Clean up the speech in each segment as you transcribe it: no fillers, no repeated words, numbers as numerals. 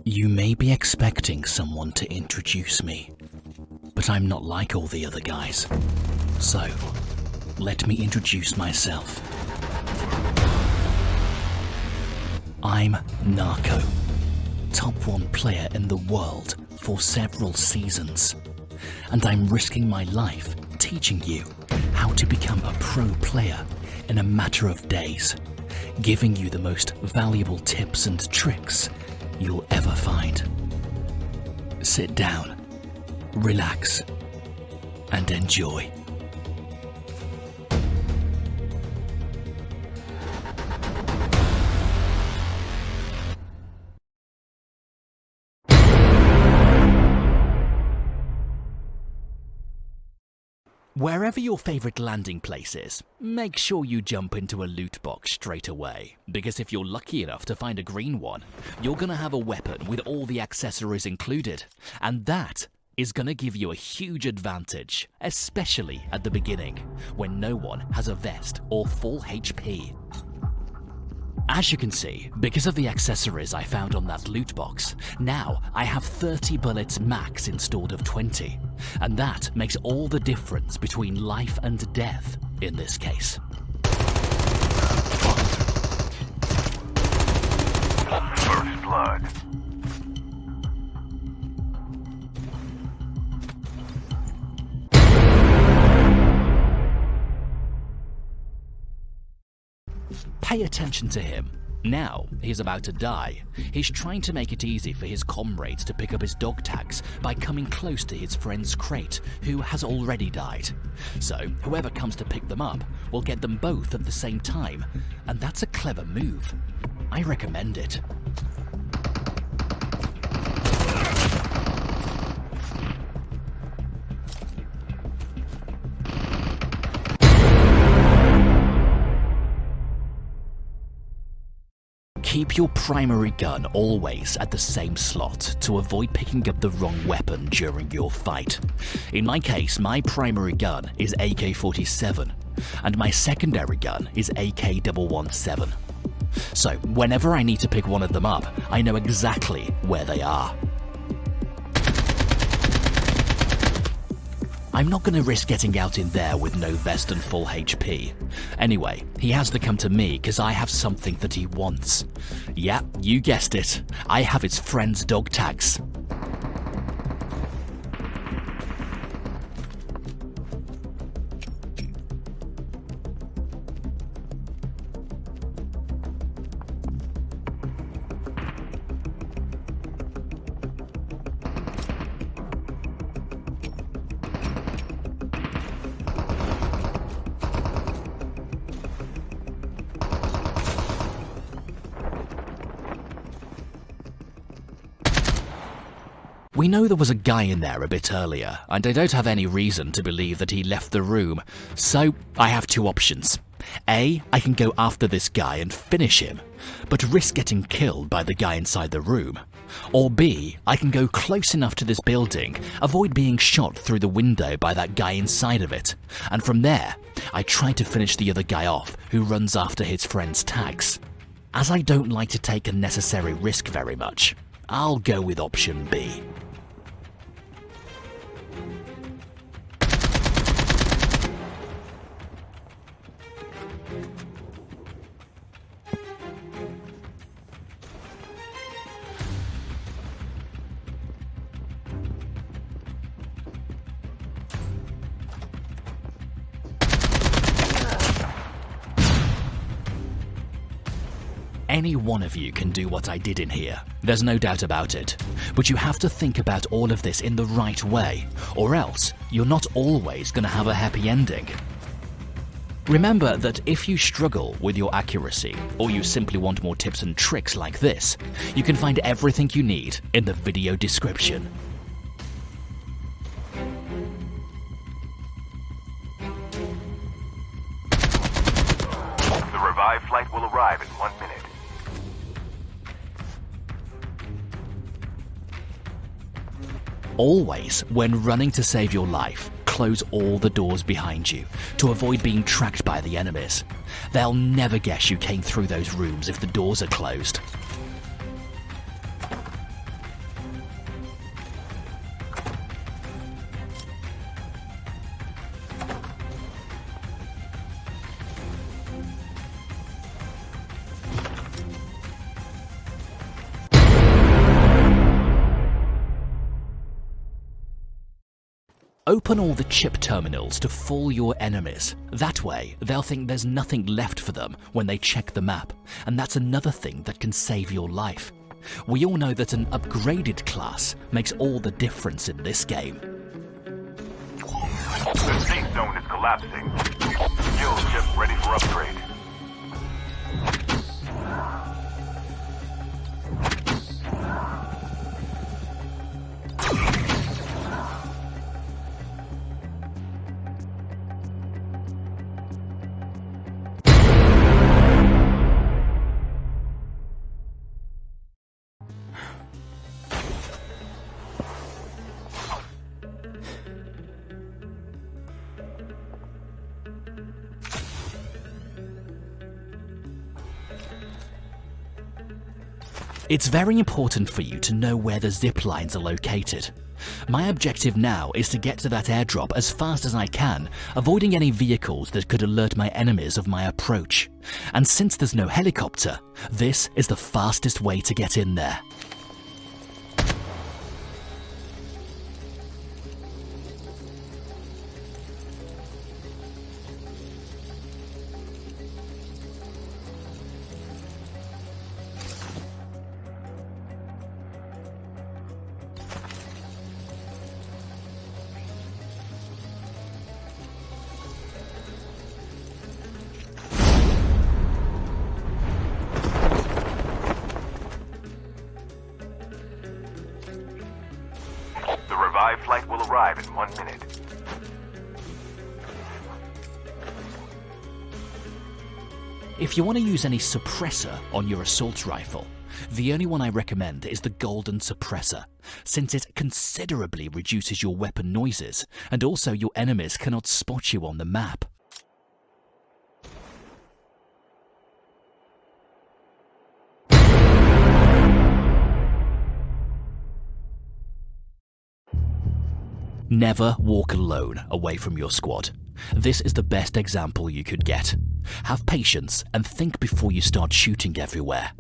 You may be expecting someone to introduce me, but I'm not like all the other guys. So, let me introduce myself. I'm Narco, top 1 player in the world for several seasons, and I'm risking my life teaching you how to become a pro player in a matter of days, giving you the most valuable tips and tricks you'll ever find. Sit down, relax, and enjoy. Wherever your favorite landing place is, make sure you jump into a loot box straight away, because if you're lucky enough to find a green one, you're gonna have a weapon with all the accessories included, and that is gonna give you a huge advantage, especially at the beginning, when no one has a vest or full HP. As you can see, because of the accessories I found on that loot box, now I have 30 bullets max instead of 20, and that makes all the difference between life and death in this case. First blood. Pay attention to him. Now he's about to die. He's trying to make it easy for his comrades to pick up his dog tags by coming close to his friend's crate, who has already died. So whoever comes to pick them up will get them both at the same time, and that's a clever move. I recommend it. Keep your primary gun always at the same slot to avoid picking up the wrong weapon during your fight. In my case, my primary gun is AK-47, and my secondary gun is AK-117. So whenever I need to pick one of them up, I know exactly where they are. I'm not going to risk getting out in there with no vest and full HP. Anyway, he has to come to me because I have something that he wants. Yeah, you guessed it. I have his friend's dog tags. We know there was a guy in there a bit earlier, and I don't have any reason to believe that he left the room, so I have 2 options. A, I can go after this guy and finish him, but risk getting killed by the guy inside the room. Or B, I can go close enough to this building, avoid being shot through the window by that guy inside of it, and from there, I try to finish the other guy off who runs after his friend's tags. As I don't like to take unnecessary risk very much, I'll go with option B. Any one of you can do what I did in here, there's no doubt about it, but you have to think about all of this in the right way, or else you're not always going to have a happy ending. Remember that if you struggle with your accuracy, or you simply want more tips and tricks like this, you can find everything you need in the video description. The revived flight will arrive in 1 minute. Always, when running to save your life, close all the doors behind you to avoid being tracked by the enemies. They'll never guess you came through those rooms if the doors are closed. Open all the chip terminals to fool your enemies. That way, they'll think there's nothing left for them when they check the map, and that's another thing that can save your life. We all know that an upgraded class makes all the difference in this game. The safe zone is collapsing. Kill ship ready for upgrade. It's very important for you to know where the zip lines are located. My objective now is to get to that airdrop as fast as I can, avoiding any vehicles that could alert my enemies of my approach. And since there's no helicopter, this is the fastest way to get in there. The revived flight will arrive in 1 minute. If you want to use any suppressor on your assault rifle, the only one I recommend is the golden suppressor, since it considerably reduces your weapon noises, and also your enemies cannot spot you on the map. Never walk alone away from your squad. This is the best example you could get. Have patience and think before you start shooting everywhere.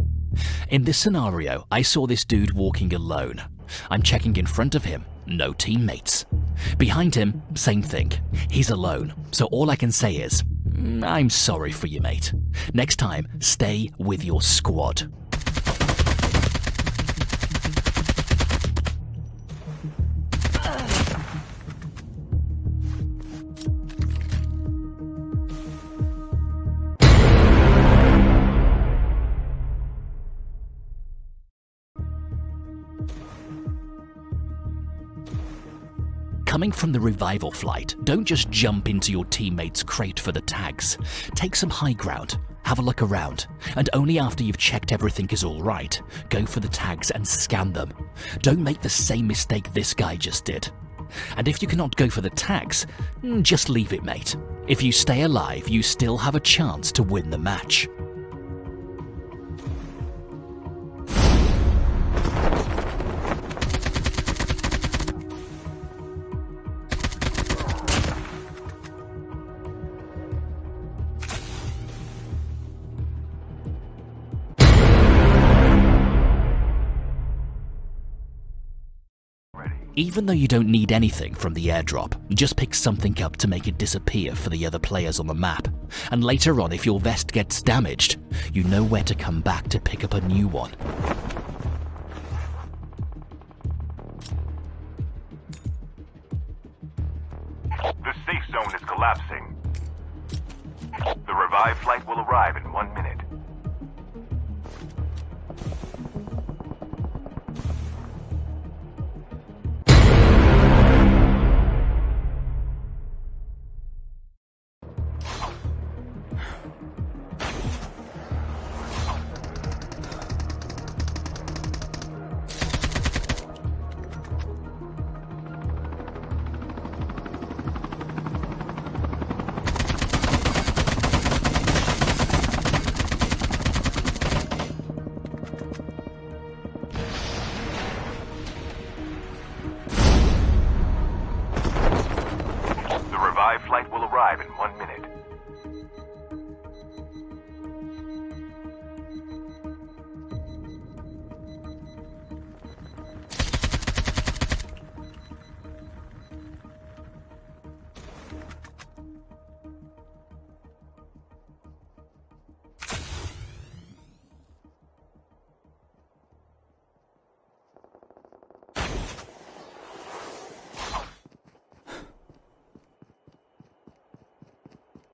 In this scenario, I saw this dude walking alone. I'm checking in front of him, no teammates. Behind him, same thing. He's alone, so all I can say is, I'm sorry for you, mate. Next time, stay with your squad. Coming from the revival flight, don't just jump into your teammate's crate for the tags. Take some high ground, have a look around, and only after you've checked everything is alright, go for the tags and scan them. Don't make the same mistake this guy just did. And if you cannot go for the tags, just leave it, mate. If you stay alive, you still have a chance to win the match. Even though you don't need anything from the airdrop, just pick something up to make it disappear for the other players on the map. And later on, if your vest gets damaged, you know where to come back to pick up a new one. The safe zone is collapsing. The revived flight will arrive in 1 minute. Flight will arrive in 1 minute.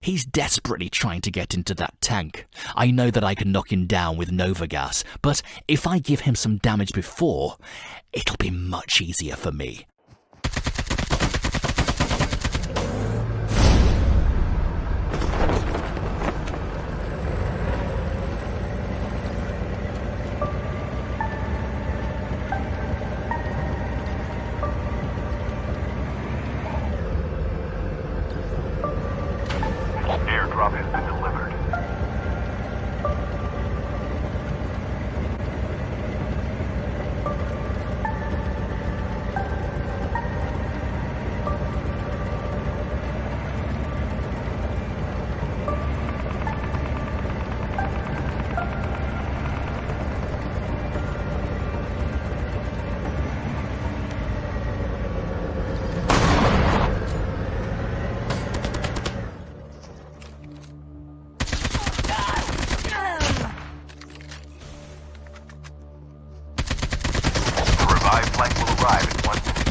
He's desperately trying to get into that tank. I know that I can knock him down with Nova Gas, but if I give him some damage before, it'll be much easier for me. Airdrop has been delivered. Revived flight will arrive in 1 minute.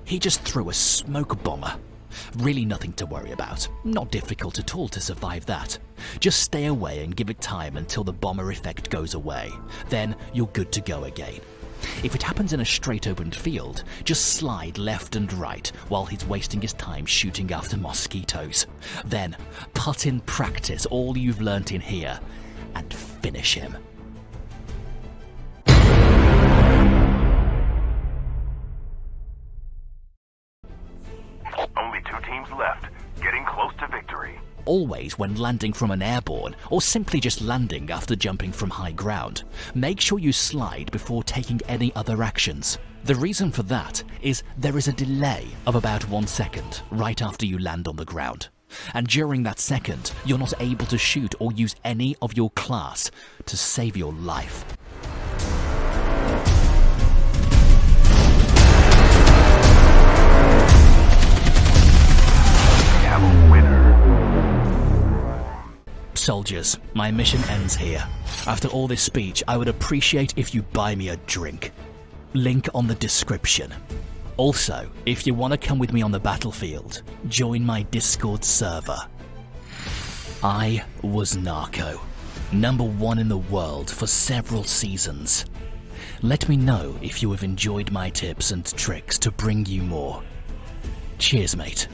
He just threw a smoke bomber. Really nothing to worry about. Not difficult at all to survive that. Just stay away and give it time until the bomber effect goes away. Then you're good to go again. If it happens in a straight open field, just slide left and right while he's wasting his time shooting after mosquitoes. Then put in practice all you've learnt in here and finish him. Only 2 teams left, getting close to victory. Always when landing from an airborne, or simply just landing after jumping from high ground, make sure you slide before taking any other actions. The reason for that is there is a delay of about 1 second right after you land on the ground. And during that second, you're not able to shoot or use any of your class to save your life. We have a winner. Soldiers, my mission ends here. After all this speech, I would appreciate if you buy me a drink. Link on the description. Also, if you want to come with me on the battlefield, join my Discord server. I was Narco, #1 in the world for several seasons. Let me know if you have enjoyed my tips and tricks to bring you more. Cheers, mate.